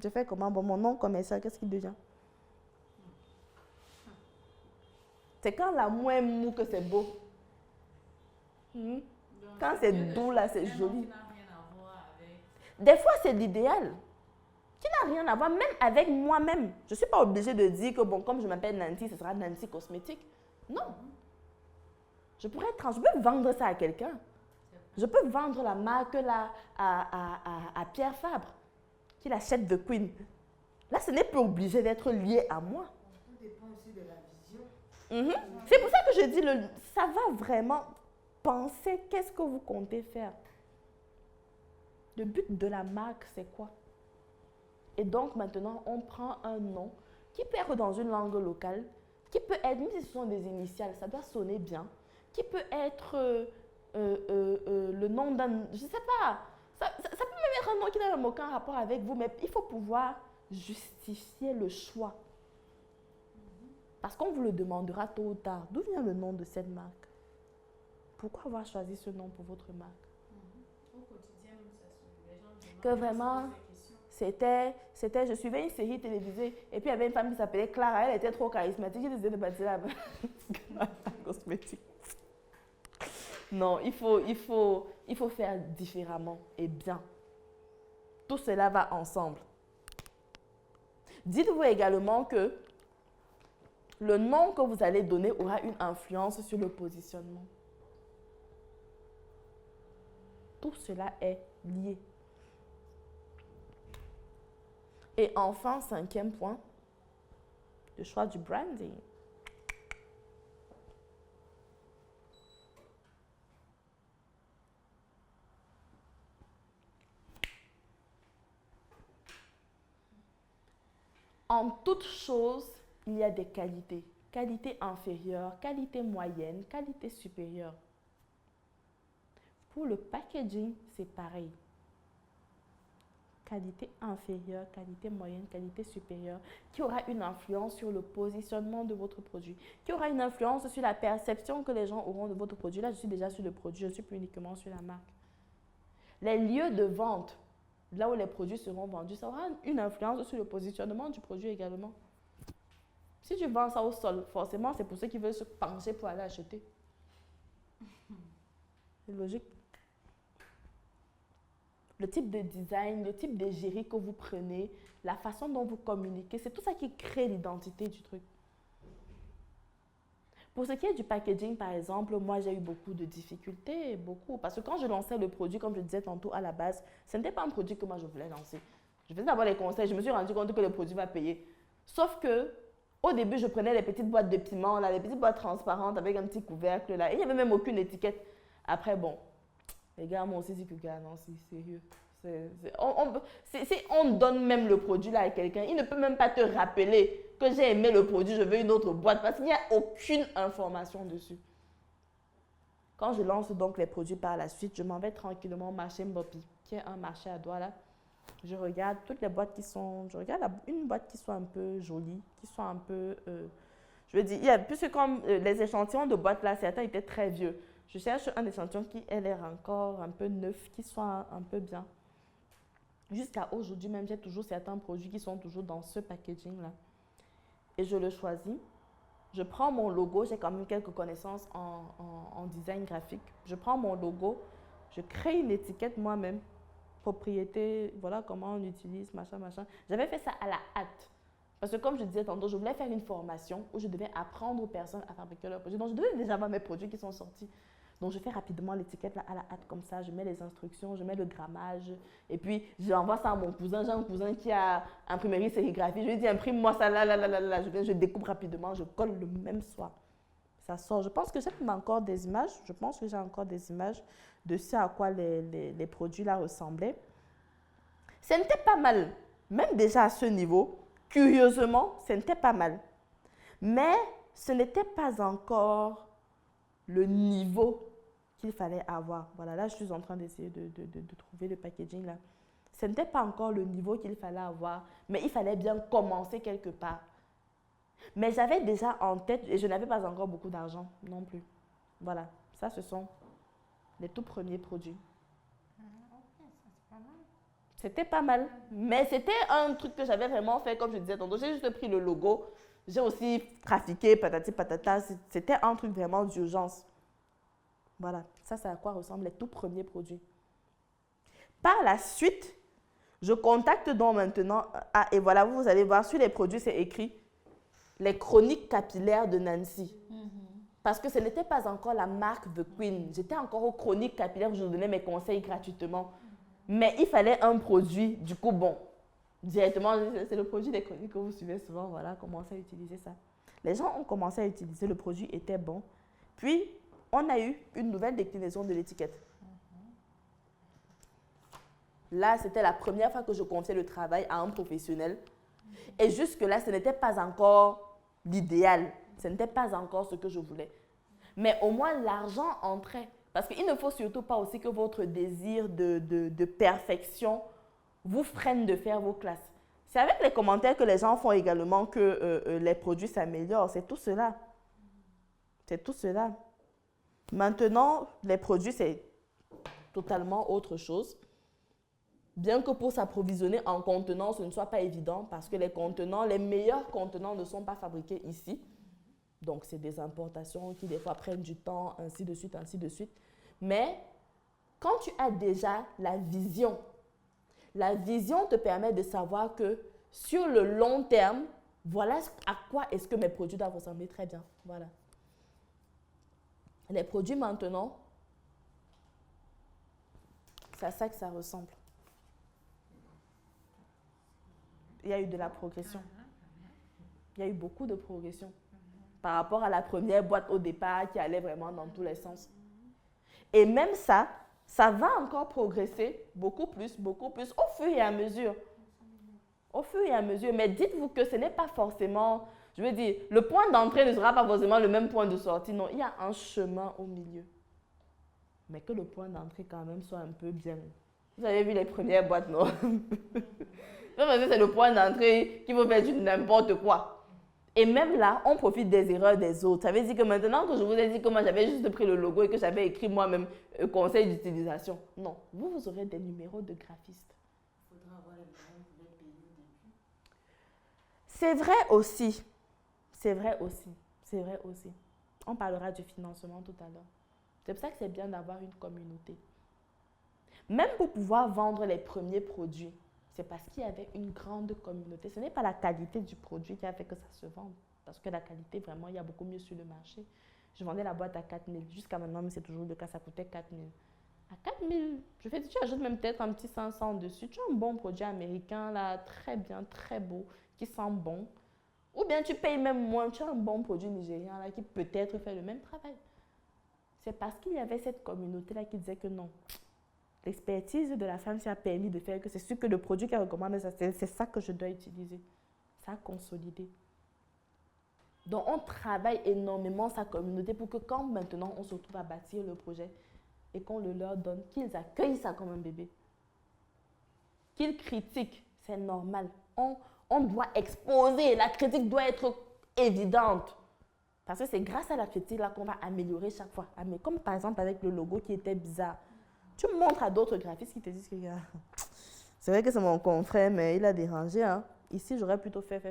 Je fais comment? Bon, mon nom commercial, qu'est-ce qu'il devient? C'est quand la moins mou que c'est beau. Quand c'est doux, là, c'est joli. Des fois, c'est l'idéal qui n'a rien à voir, même avec moi-même. Je ne suis pas obligée de dire que, bon, comme je m'appelle Nancy, ce sera Nancy Cosmétique. Non. Je pourrais je peux vendre ça à quelqu'un. Je peux vendre la marque là à Pierre Fabre, qui l'achète de Queen. Là, ce n'est pas obligé d'être lié à moi. Tout dépend aussi de la vision. C'est pour ça que je dis, ça va vraiment penser qu'est-ce que vous comptez faire. Le but de la marque, c'est quoi? Et donc, maintenant, on prend un nom qui peut être dans une langue locale, qui peut être, même si ce sont des initiales, ça doit sonner bien, qui peut être le nom d'un... Je ne sais pas. Ça peut même être un nom qui n'a aucun rapport avec vous, mais il faut pouvoir justifier le choix. Parce qu'on vous le demandera tôt ou tard. D'où vient le nom de cette marque? Pourquoi avoir choisi ce nom pour votre marque? Que vraiment, je suivais une série télévisée et puis il y avait une femme qui s'appelait Clara, elle était trop charismatique, j'ai décidé de bâtir la cosmétique. Non, il faut faire différemment et bien. Tout cela va ensemble. Dites-vous également que le nom que vous allez donner aura une influence sur le positionnement. Tout cela est lié. Et enfin, 5e point, le choix du branding. En toute chose, il y a des qualités. Qualité inférieure, qualité moyenne, qualité supérieure. Pour le packaging, c'est pareil. Qualité inférieure, qualité moyenne, qualité supérieure, qui aura une influence sur le positionnement de votre produit, qui aura une influence sur la perception que les gens auront de votre produit. Là, je suis déjà sur le produit, je ne suis plus uniquement sur la marque. Les lieux de vente, là où les produits seront vendus, ça aura une influence sur le positionnement du produit également. Si tu vends ça au sol, forcément, c'est pour ceux qui veulent se pencher pour aller acheter. C'est logique. Le type de design, le type d'égérie que vous prenez, la façon dont vous communiquez, c'est tout ça qui crée l'identité du truc. Pour ce qui est du packaging, par exemple, moi, j'ai eu beaucoup de difficultés, beaucoup. Parce que quand je lançais le produit, comme je disais tantôt à la base, ce n'était pas un produit que moi, je voulais lancer. Je faisais d'abord les conseils, je me suis rendu compte que le produit va payer. Sauf que, au début, je prenais les petites boîtes de piment, là, les petites boîtes transparentes avec un petit couvercle, là, et il n'y avait même aucune étiquette. Après, bon, les gars m'ont aussi dit que, gars, non, c'est sérieux. Si on donne même le produit là à quelqu'un, il ne peut même pas te rappeler que j'ai aimé le produit, je veux une autre boîte parce qu'il n'y a aucune information dessus. Quand je lance donc les produits par la suite, je m'en vais tranquillement au marché Mbopi, qui est un marché à Douala. Je regarde toutes les boîtes qui sont... Je regarde une boîte qui soit un peu jolie, qui soit un peu... je veux dire, puisque comme les échantillons de boîtes là, certains étaient très vieux. Je cherche un échantillon qui ait l'air encore un peu neuf, qui soit un peu bien. Jusqu'à aujourd'hui même, j'ai toujours certains produits qui sont toujours dans ce packaging là. Et je le choisis. Je prends mon logo, j'ai quand même quelques connaissances en design graphique. Je prends mon logo, je crée une étiquette moi-même. Propriété, voilà comment on utilise, machin, machin. J'avais fait ça à la hâte. Parce que comme je disais tantôt, je voulais faire une formation où je devais apprendre aux personnes à fabriquer leurs produits. Donc, je devais déjà avoir mes produits qui sont sortis. Donc, je fais rapidement l'étiquette là à la hâte comme ça. Je mets les instructions, je mets le grammage. Et puis, j'envoie ça à mon cousin. J'ai un cousin qui a imprimerie sérigraphie. Je lui dis, imprime-moi ça là, là, là, là, là. Je découpe rapidement, je colle le même soir. Ça sort. Je pense que j'ai encore des images. Je pense que j'ai encore des images de ce à quoi les produits là ressemblaient. Ce n'était pas mal. Même déjà à ce niveau, curieusement, ce n'était pas mal. Mais ce n'était pas encore le niveau qu'il fallait avoir. Voilà, là, je suis en train d'essayer de trouver le packaging là. Ce n'était pas encore le niveau qu'il fallait avoir, mais il fallait bien commencer quelque part. Mais j'avais déjà en tête, et je n'avais pas encore beaucoup d'argent non plus. Voilà, ça, ce sont les tout premiers produits. C'était pas mal, mais c'était un truc que j'avais vraiment fait, comme je disais tantôt. J'ai juste pris le logo, j'ai aussi trafiqué, patati patata. C'était un truc vraiment d'urgence. Voilà, ça, c'est à quoi ressemblent les tout premiers produits. Par la suite, je contacte donc maintenant, et voilà, vous allez voir, sur les produits, c'est écrit les chroniques capillaires de Nancy. Parce que ce n'était pas encore la marque The Queen. J'étais encore aux chroniques capillaires où je donnais mes conseils gratuitement. Mais il fallait un produit, du coup, bon, directement, c'est le produit des chroniques que vous suivez souvent, voilà, commencez à utiliser ça. Les gens ont commencé à utiliser, le produit était bon. Puis, on a eu une nouvelle déclinaison de l'étiquette. Là, c'était la première fois que je confiais le travail à un professionnel. Et jusque-là, ce n'était pas encore l'idéal. Ce n'était pas encore ce que je voulais. Mais au moins, l'argent entrait. Parce qu'il ne faut surtout pas aussi que votre désir de perfection vous freine de faire vos classes. C'est avec les commentaires que les gens font également que les produits s'améliorent. C'est tout cela. C'est tout cela. Maintenant, les produits, c'est totalement autre chose. Bien que pour s'approvisionner en contenants, ce ne soit pas évident parce que les contenants, les meilleurs contenants ne sont pas fabriqués ici. Donc, c'est des importations qui, des fois, prennent du temps, ainsi de suite, ainsi de suite. Mais quand tu as déjà la vision te permet de savoir que sur le long terme, voilà à quoi est-ce que mes produits doivent ressembler très bien. Voilà. Les produits maintenant, c'est à ça que ça ressemble. Il y a eu de la progression. Il y a eu beaucoup de progression par rapport à la première boîte au départ qui allait vraiment dans tous les sens. Et même ça, ça va encore progresser beaucoup plus au fur et à mesure. Au fur et à mesure. Mais dites-vous que ce n'est pas forcément, je veux dire, le point d'entrée ne sera pas forcément le même point de sortie. Non, il y a un chemin au milieu. Mais que le point d'entrée quand même soit un peu bien. Vous avez vu les premières boîtes, non? C'est le point d'entrée qui vous fait du n'importe quoi. Et même là, on profite des erreurs des autres. Ça veut dire que maintenant que je vous ai dit que moi j'avais juste pris le logo et que j'avais écrit moi-même conseil d'utilisation. Non, vous aurez des numéros de graphistes. Il faudra avoir les moyens pour les payer au début. C'est vrai aussi. C'est vrai aussi. C'est vrai aussi. On parlera du financement tout à l'heure. C'est pour ça que c'est bien d'avoir une communauté. Même pour pouvoir vendre les premiers produits, c'est parce qu'il y avait une grande communauté. Ce n'est pas la qualité du produit qui a fait que ça se vende. Parce que la qualité, vraiment, il y a beaucoup mieux sur le marché. Je vendais la boîte à 4 000. Jusqu'à maintenant, mais c'est toujours le cas, ça coûtait 4 000. À 4 000, tu ajoutes même peut-être un petit 500 dessus. Tu as un bon produit américain, là, très bien, très beau, qui sent bon. Ou bien tu payes même moins. Tu as un bon produit nigérien, là, qui peut-être fait le même travail. C'est parce qu'il y avait cette communauté-là qui disait que non. l'expertise de la femme, ça a permis de faire que c'est sûr que le produit qu'elle recommande, c'est ça que je dois utiliser. Ça a consolidé. Donc, on travaille énormément sa communauté pour que quand maintenant on se retrouve à bâtir le projet et qu'on le leur donne, qu'ils accueillent ça comme un bébé. Qu'ils critiquent, c'est normal. On doit exposer, la critique doit être évidente. Parce que c'est grâce à la critique là qu'on va améliorer chaque fois. Comme par exemple avec le logo qui était bizarre. Tu montres à d'autres graphistes qui te disent que c'est vrai que c'est mon confrère, mais il a dérangé. Hein. Ici, j'aurais plutôt fait,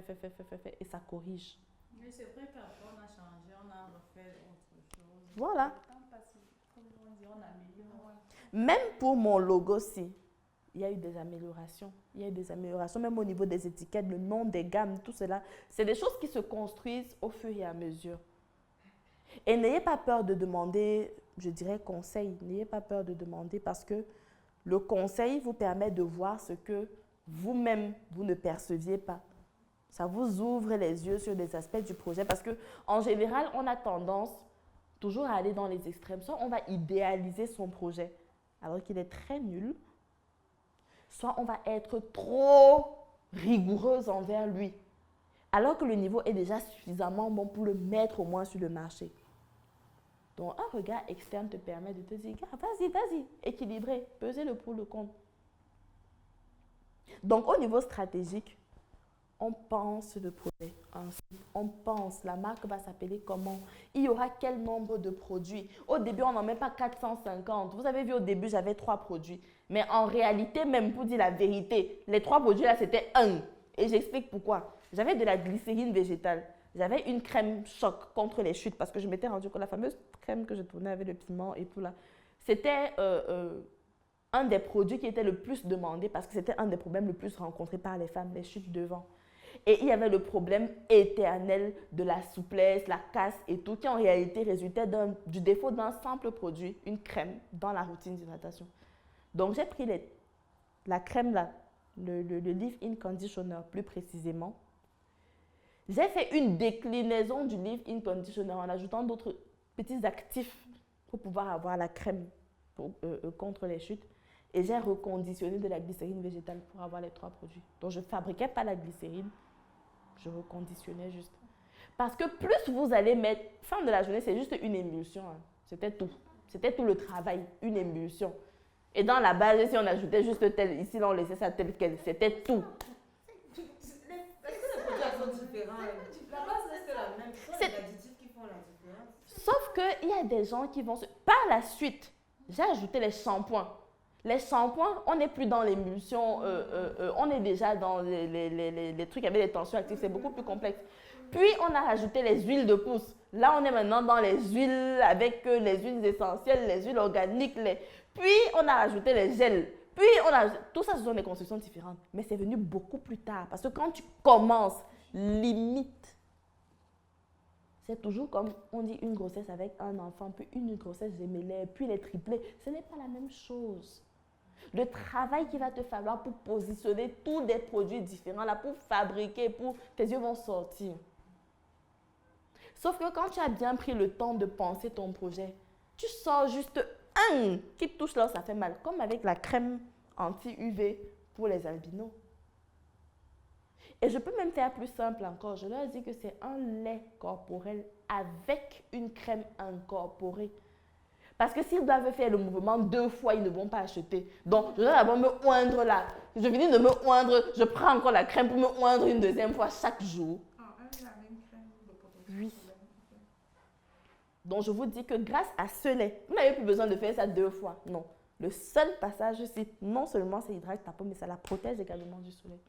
et ça corrige. Mais c'est vrai qu'après on a changé, on a refait autre chose. Voilà. Comme on dit, on améliore. Même pour mon logo-ci, il y a eu des améliorations. Il y a eu des améliorations, même au niveau des étiquettes, le nom des gammes, tout cela. C'est des choses qui se construisent au fur et à mesure. Et n'ayez pas peur de demander, je dirais, conseil. N'ayez pas peur de demander parce que le conseil vous permet de voir ce que vous-même, vous ne perceviez pas. Ça vous ouvre les yeux sur des aspects du projet parce qu'en général, on a tendance toujours à aller dans les extrêmes. Soit on va idéaliser son projet alors qu'il est très nul, soit on va être trop rigoureuse envers lui, alors que le niveau est déjà suffisamment bon pour le mettre au moins sur le marché. Donc, un regard externe te permet de te dire, vas-y, équilibré, peser le pour, le contre. Donc, au niveau stratégique, on pense le projet ainsi. On pense, la marque va s'appeler comment? Il y aura quel nombre de produits? Au début, on n'en met pas 450. Vous avez vu, au début, j'avais 3 produits. Mais en réalité, même pour dire la vérité, les 3 produits-là, c'était 1. Et j'explique pourquoi. J'avais de la glycérine végétale. J'avais une crème choc contre les chutes parce que je m'étais rendu compte, la fameuse crème que je tournais avec le piment et tout là, c'était un des produits qui était le plus demandé parce que c'était un des problèmes le plus rencontrés par les femmes, les chutes devant. Et il y avait le problème éternel de la souplesse, la casse et tout, qui en réalité résultait du défaut d'un simple produit, une crème, dans la routine d'hydratation. Donc j'ai pris la crème là, le leave-in conditioner plus précisément. J'ai fait une déclinaison du leave-in conditioner en ajoutant d'autres petits actifs pour pouvoir avoir la crème contre les chutes. Et j'ai reconditionné de la glycérine végétale pour avoir les 3 produits. Donc je ne fabriquais pas la glycérine, je reconditionnais juste. Parce que plus vous allez mettre, fin de la journée, c'est juste une émulsion. Hein. C'était tout. C'était tout le travail, une émulsion. Et dans la base, si on ajoutait juste tel, ici là on laissait ça tel quel, c'était tout. La base reste la même. Ce sont les additifs qui font la différence. Sauf qu'il y a des gens qui vont Par la suite, j'ai ajouté les shampoings. Les shampoings, on n'est plus dans l'émulsion, on est déjà dans les trucs avec les tensions actives, c'est beaucoup plus complexe. Puis, on a rajouté les huiles de pousse. Là, on est maintenant dans les huiles avec les huiles essentielles, les huiles organiques. Puis, on a rajouté les gels. Puis, tout ça, ce sont des constructions différentes. Mais c'est venu beaucoup plus tard. Parce que quand tu commences, limite, c'est toujours comme on dit une grossesse avec un enfant, puis une grossesse gémellaire, puis les triplés. Ce n'est pas la même chose. Le travail qu'il va te falloir pour positionner tous des produits différents, là, pour fabriquer, tes yeux vont sortir. Sauf que quand tu as bien pris le temps de penser ton projet, tu sors juste un qui te touche là, ça fait mal. Comme avec la crème anti-UV pour les albinos. Et je peux même faire plus simple encore. Je leur dis que c'est un lait corporel avec une crème incorporée. Parce que s'ils doivent faire le mouvement 2 fois, ils ne vont pas acheter. Donc, je dois d'abord me oindre là. Je finis de me oindre, je prends encore la crème pour me oindre une deuxième fois chaque jour. Avec la même crème de protection. Oui. Donc, je vous dis que grâce à ce lait, vous n'avez plus besoin de faire ça 2 fois. Non. Le seul passage ici, non seulement ça hydrate ta peau, mais ça la protège également du soleil.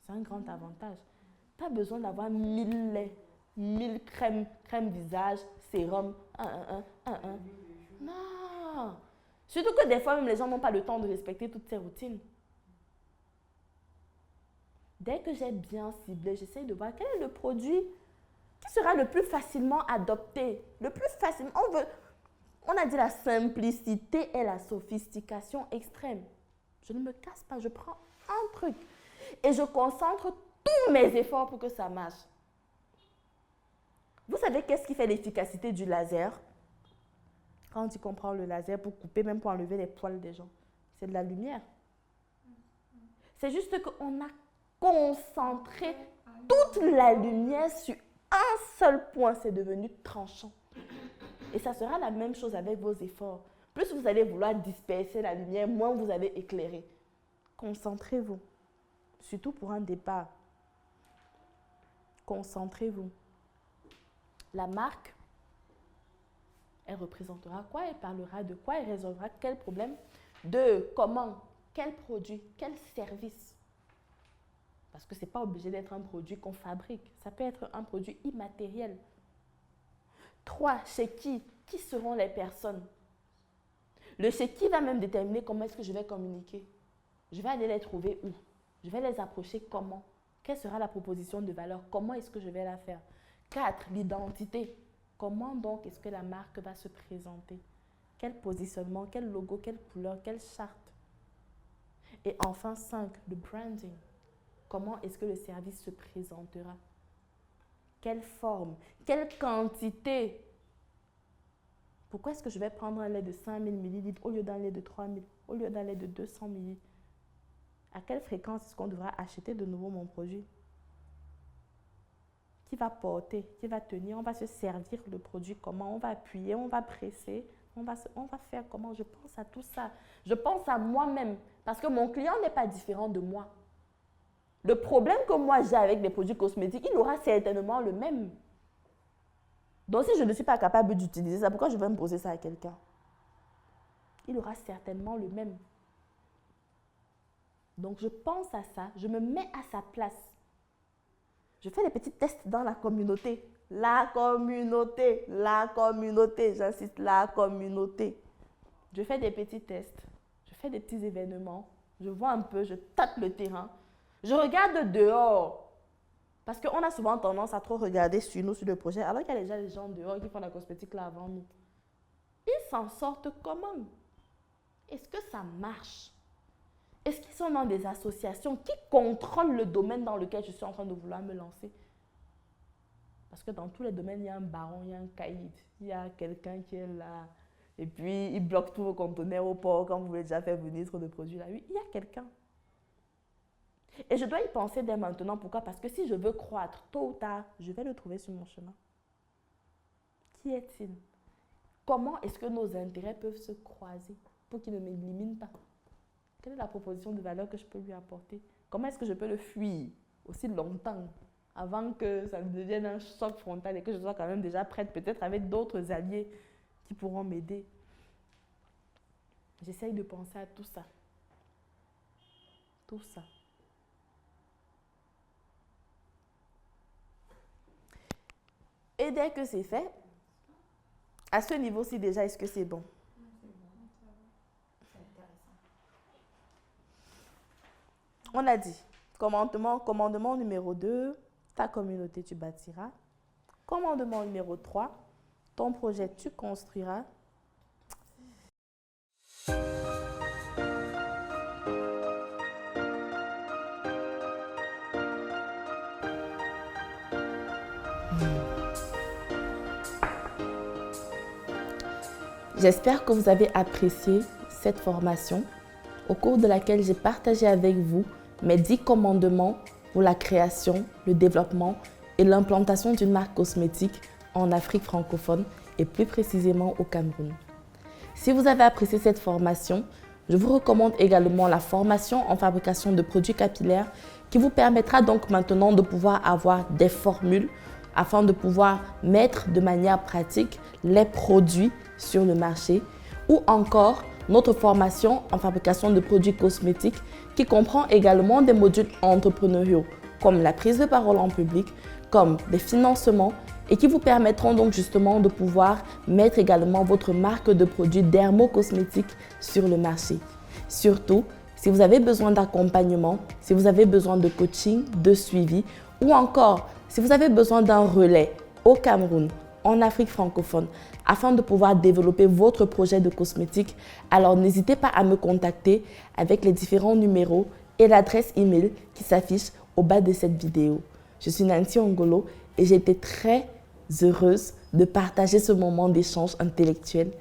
C'est un grand avantage. Pas besoin d'avoir 1000 laits, 1000 crèmes, crème visage, sérum, Non. Surtout que des fois, même les gens n'ont pas le temps de respecter toutes ces routines. Dès que j'ai bien ciblé, j'essaie de voir quel est le produit qui sera le plus facilement adopté. Le plus facilement. On a dit la simplicité et la sophistication extrême. Je ne me casse pas, je prends un truc et je concentre tous mes efforts pour que ça marche. Vous savez qu'est-ce qui fait l'efficacité du laser? Quand tu comprends le laser pour couper, même pour enlever les poils des gens, c'est de la lumière. C'est juste qu'on a concentré toute la lumière sur un seul point, c'est devenu tranchant. Et ça sera la même chose avec vos efforts. Plus vous allez vouloir disperser la lumière, moins vous allez éclairer. Concentrez-vous, surtout pour un départ. Concentrez-vous. La marque, elle représentera quoi? Elle parlera de quoi? Elle résolvera quel problème? De comment? Quel produit? Quel service? Parce que ce n'est pas obligé d'être un produit qu'on fabrique. Ça peut être un produit immatériel. 3. Chez qui? Qui seront les personnes? Le chez qui va même déterminer comment est-ce que je vais communiquer. Je vais aller les trouver où? Je vais les approcher comment? Quelle sera la proposition de valeur? Comment est-ce que je vais la faire? 4. L'identité. Comment donc est-ce que la marque va se présenter? Quel positionnement, quel logo, quelle couleur, quelle charte? Et enfin 5. Le branding. Comment est-ce que le service se présentera? Quelle forme? Quelle quantité? Pourquoi est-ce que je vais prendre un lait de 5000 ml au lieu d'un lait de 3000, au lieu d'un lait de 200 ml? À quelle fréquence est-ce qu'on devra acheter de nouveau mon produit? Qui va porter? Qui va tenir? On va se servir le produit comment? On va appuyer, on va presser, on va faire comment? Je pense à tout ça. Je pense à moi-même parce que mon client n'est pas différent de moi. Le problème que moi j'ai avec les produits cosmétiques, il aura certainement le même. Donc si je ne suis pas capable d'utiliser ça, pourquoi je vais me poser ça à quelqu'un? Il aura certainement le même. Donc je pense à ça, je me mets à sa place. Je fais des petits tests dans la communauté. La communauté, j'insiste, la communauté. Je fais des petits tests, je fais des petits événements, je vois un peu, je tâte le terrain. Je regarde dehors. Parce qu'on a souvent tendance à trop regarder sur nous, sur le projet, alors qu'il y a déjà des gens dehors qui font la cosmétique là avant nous. Ils s'en sortent comment? Est-ce que ça marche? Est-ce qu'ils sont dans des associations qui contrôlent le domaine dans lequel je suis en train de vouloir me lancer? Parce que dans tous les domaines, il y a un baron, il y a un caïd, il y a quelqu'un qui est là. Et puis, il bloque tous vos conteneurs au port quand vous voulez déjà faire venir trop de produits là. Oui, il y a quelqu'un. Et je dois y penser dès maintenant. Pourquoi? Parce que si je veux croître, tôt ou tard, je vais le trouver sur mon chemin. Qui est-il? Comment est-ce que nos intérêts peuvent se croiser pour qu'il ne m'élimine pas? Quelle est la proposition de valeur que je peux lui apporter? Comment est-ce que je peux le fuir aussi longtemps avant que ça devienne un choc frontal et que je sois quand même déjà prête, peut-être avec d'autres alliés qui pourront m'aider? J'essaye de penser à tout ça. Tout ça. Et dès que c'est fait, à ce niveau-ci déjà, est-ce que c'est bon? On a dit, commandement numéro 2, ta communauté tu bâtiras. Commandement numéro 3, ton projet tu construiras. J'espère que vous avez apprécié cette formation au cours de laquelle j'ai partagé avec vous mes 10 commandements pour la création, le développement et l'implantation d'une marque cosmétique en Afrique francophone et plus précisément au Cameroun. Si vous avez apprécié cette formation, je vous recommande également la formation en fabrication de produits capillaires qui vous permettra donc maintenant de pouvoir avoir des formules afin de pouvoir mettre de manière pratique les produits sur le marché, ou encore notre formation en fabrication de produits cosmétiques qui comprend également des modules entrepreneuriaux comme la prise de parole en public, comme des financements et qui vous permettront donc justement de pouvoir mettre également votre marque de produits dermocosmétiques sur le marché. Surtout, si vous avez besoin d'accompagnement, si vous avez besoin de coaching, de suivi ou encore si vous avez besoin d'un relais au Cameroun, en Afrique francophone, afin de pouvoir développer votre projet de cosmétique, alors n'hésitez pas à me contacter avec les différents numéros et l'adresse email qui s'affiche au bas de cette vidéo. Je suis Nancy Ongolo et j'ai été très heureuse de partager ce moment d'échange intellectuel